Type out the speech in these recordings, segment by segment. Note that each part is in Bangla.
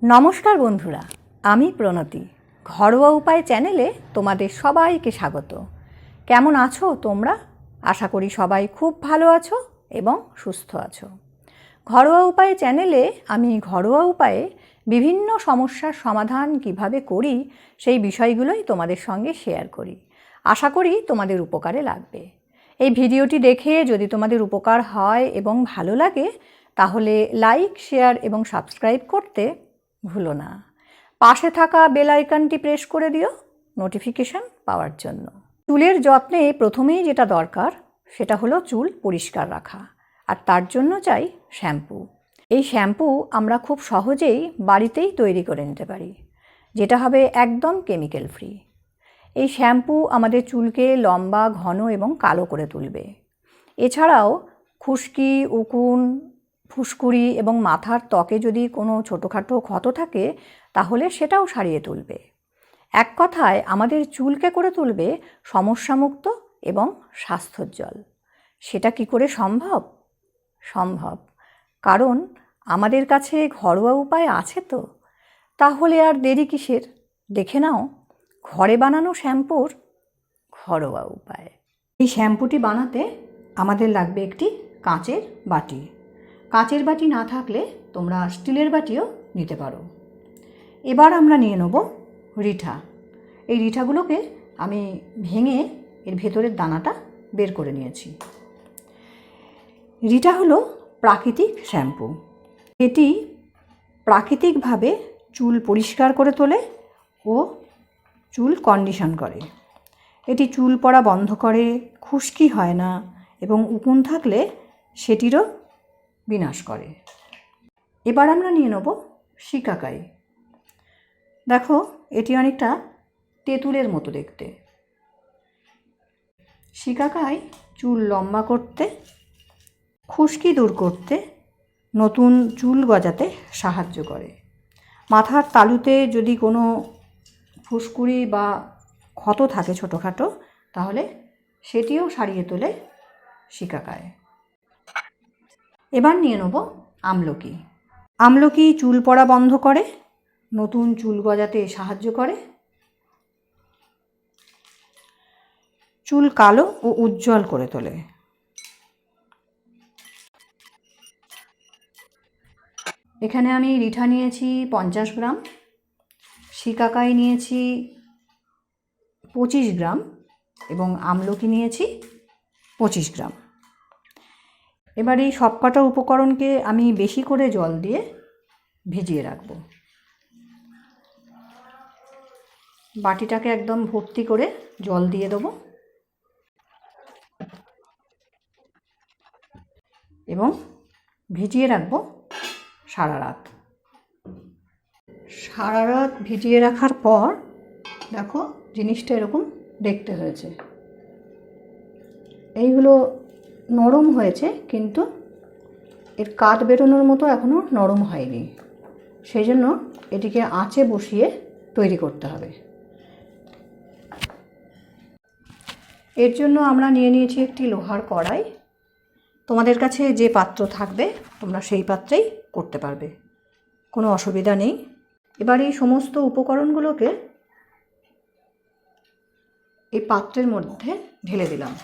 নমস্কার বন্ধুরা, আমি প্রণতি। ঘরোয়া উপায় চ্যানেলে তোমাদের সবাইকে স্বাগত। কেমন আছো তোমরা? আশা করি সবাই খুব ভালো আছো এবং সুস্থ আছো। ঘরোয়া উপায় চ্যানেলে আমি ঘরোয়া উপায়ে বিভিন্ন সমস্যার সমাধান কিভাবে করি সেই বিষয়গুলোই তোমাদের সঙ্গে শেয়ার করি। আশা করি তোমাদের উপকারে লাগবে। এই ভিডিওটি দেখে যদি তোমাদের উপকার হয় এবং ভালো লাগে তাহলে লাইক, শেয়ার এবং সাবস্ক্রাইব করতে ভুলো না। পাশে থাকা বেল আইকনটি প্রেস করে দিও নোটিফিকেশন পাওয়ার জন্য। চুলের যত্নে প্রথমেই যেটা দরকার সেটা হলো চুল পরিষ্কার রাখা, আর তার জন্য চাই শ্যাম্পু। এই শ্যাম্পু আমরা খুব সহজেই বাড়িতেই তৈরি করে নিতে পারি, যেটা হবে একদম কেমিক্যাল ফ্রি। এই শ্যাম্পু আমাদের চুলকে লম্বা, ঘন এবং কালো করে তুলবে। এছাড়াও খুশকি, উকুন, ফুসকুড়ি এবং মাথার ত্বকে যদি কোনো ছোটোখাটো ক্ষত থাকে তাহলে সেটাও সারিয়ে তুলবে। এক কথায় আমাদের চুলকে করে তুলবে সমস্যামুক্ত এবং স্বাস্থ্যোজ্জ্বল। সেটা কি করে সম্ভব? সম্ভব, কারণ আমাদের কাছে ঘরোয়া উপায় আছে তো। তাহলে আর দেরি কিসের? দেখে নাও ঘরে বানানো শ্যাম্পুর ঘরোয়া উপায়। এই শ্যাম্পুটি বানাতে আমাদের লাগবে একটি কাঁচের বাটি। কাঁচের বাটি না থাকলে তোমরা স্টিলের বাটিও নিতে পারো। এবার আমরা নিয়ে নেব রিঠা। এই রিঠাগুলোকে আমি ভেঙে এর ভেতরের দানাটা বের করে নিয়েছি। রিঠা হলো প্রাকৃতিক শ্যাম্পু। এটি প্রাকৃতিকভাবে চুল পরিষ্কার করে তোলে ও চুল কন্ডিশন করে। এটি চুল পড়া বন্ধ করে, খুশকি হয় না এবং উকুন থাকলে সেটিরও বিনাশ করে। এবার আমরা নিয়ে নেব শিকাকাই। দেখো, এটি অনেকটা তেঁতুলের মতো দেখতে। শিকাকাই চুল লম্বা করতে, খুশকি দূর করতে, নতুন চুল গজাতে সাহায্য করে। মাথার তালুতে যদি কোনো ফুসকুড়ি বা ক্ষত থাকে ছোটোখাটো, তাহলে সেটিও সারিয়ে তোলে শিকাকাই। এবার নিয়ে নেব আমলকি। আমলকি চুল পড়া বন্ধ করে, নতুন চুল গজাতে সাহায্য করে, চুল কালো ও উজ্জ্বল করে তোলে। এখানে আমি রিঠা নিয়েছি 50 গ্রাম, শিকাকাই নিয়েছি 25 গ্রাম এবং আমলকি নিয়েছি 25 গ্রাম। এবার এই সবকটা উপকরণকে আমি বেশি করে জল দিয়ে ভিজিয়ে রাখব। বাটিটাকে একদম ভর্তি করে জল দিয়ে দেবো এবং ভিজিয়ে রাখবো সারা রাত। সারা রাত ভিজিয়ে রাখার পর দেখো জিনিসটা এরকম দেখতে হয়েছে। এইগুলো নরম হয়েছে, কিন্তু এর কাঠ বেরোনোর মতো এখনও নরম হয়নি। সেই জন্য এটিকে আঁচে বসিয়ে তৈরি করতে হবে। এর জন্য আমরা নিয়ে নিয়েছি একটি লোহার কড়াই। তোমাদের কাছে যে পাত্র থাকবে তোমরা সেই পাত্রেই করতে পারবে, কোনো অসুবিধা নেই। এবার এই সমস্ত উপকরণগুলোকে এই পাত্রের মধ্যে ঢেলে দিলাম।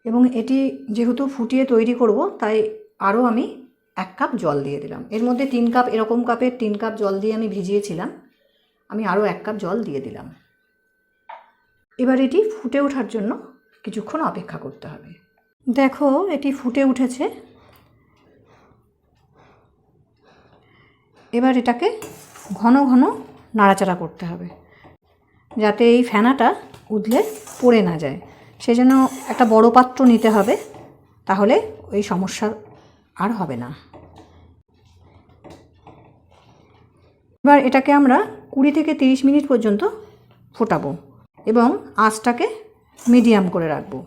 এবং এটি যেহেতু ফুটিয়ে তৈরি করব, তাই আরও আমি 1 কাপ জল দিয়ে দিলাম। এর মধ্যে 3 কাপ, এরকম কাপের 3 কাপ জল দিয়ে আমি ভিজিয়েছিলাম। আমি আরও 1 কাপ জল দিয়ে দিলাম। এবার এটি ফুটে ওঠার জন্য কিছুক্ষণ অপেক্ষা করতে হবে। দেখো, এটি ফুটে উঠেছে। এবার এটাকে ঘন ঘন নাড়াচাড়া করতে হবে, যাতে এই ফেনাটা উদলে পড়ে না যায়। সেজন্য একটা বড় পাত্র নিতে হবে, তাহলে ওই সমস্যা আর হবে না। এবার এটাকে আমরা 20 থেকে 30 মিনিট পর্যন্ত ফোটাবো এবং আঁচটাকে মিডিয়াম করে রাখবো।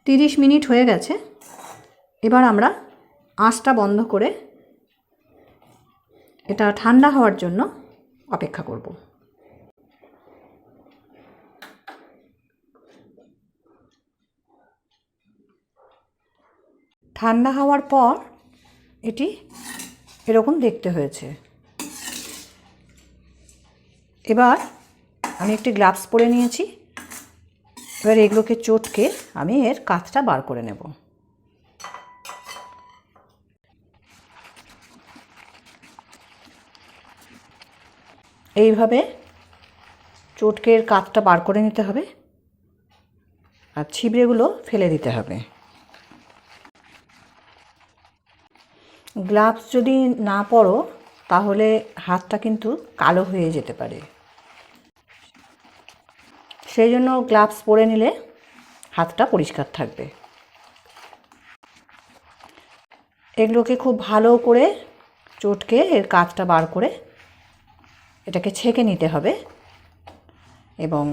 30 মিনিট হয়ে গেছে। এবার আমরা আঁচটা বন্ধ করে এটা ঠান্ডা হওয়ার জন্য অপেক্ষা করব। ঠান্ডা হওয়ার পর এটি এরকম দেখতে হয়েছে। এবার আমি একটি গ্লাভস পরে নিয়েছি। এবার এগুলোকে চটকে আমি এর কাঁচটা বার করে নেব। এইভাবে চটকে এর কাঁচটা বার করে নিতে হবে আর ছিবড়েগুলো ফেলে দিতে হবে। গ্লাভস যদি না পরো তাহলে হাতটা কিন্তু কালো হয়ে যেতে পারে। সেই জন্য গ্লাভস পরে নিলে হাতটা পরিষ্কার থাকবে। এগুলোকে খুব ভালো করে চটকে এর কাঁচটা বার করে এটাকে ছেঁকে নিতে হবে এবং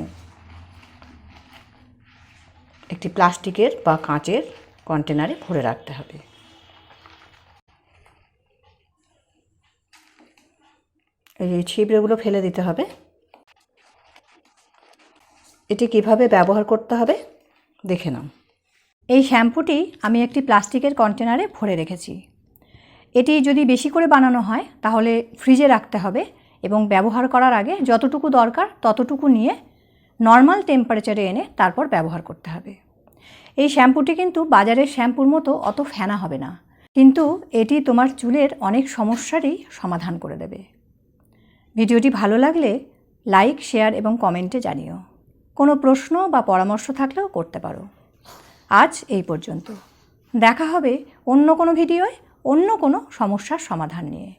একটি প্লাস্টিকের বা কাঁচের কন্টেনারে ভরে রাখতে হবে। এই ছিবড়েগুলো ফেলে দিতে হবে। এটি কিভাবে ব্যবহার করতে হবে দেখে নাও। এই শ্যাম্পুটি আমি একটি প্লাস্টিকের কন্টেনারে ভরে রেখেছি। এটি যদি বেশি করে বানানো হয় তাহলে ফ্রিজে রাখতে হবে এবং ব্যবহার করার আগে যতটুকু দরকার ততটুকু নিয়ে নর্মাল টেম্পারেচারে এনে তারপর ব্যবহার করতে হবে। এই শ্যাম্পুটি কিন্তু বাজারের শ্যাম্পুর মতো অত ফেনা হবে না, কিন্তু এটি তোমার চুলের অনেক সমস্যারই সমাধান করে দেবে। ভিডিওটি ভালো লাগলে লাইক, শেয়ার এবং কমেন্টে জানিও। কোনো প্রশ্ন বা পরামর্শ থাকলেও করতে পারো। আজ এই পর্যন্ত। দেখা হবে অন্য কোনো ভিডিওয় অন্য কোনো সমস্যার সমাধান নিয়ে।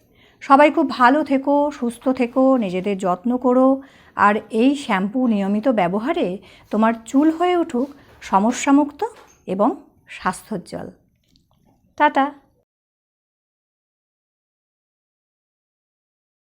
সবাই খুব ভালো থেকো, সুস্থ থেকো, নিজেদের যত্ন করো আর এই শ্যাম্পু নিয়মিত ব্যবহারে তোমার চুল হয়ে উঠুক সমস্যামুক্ত এবং স্বাস্থ্যোজ্জ্বল। টাটা।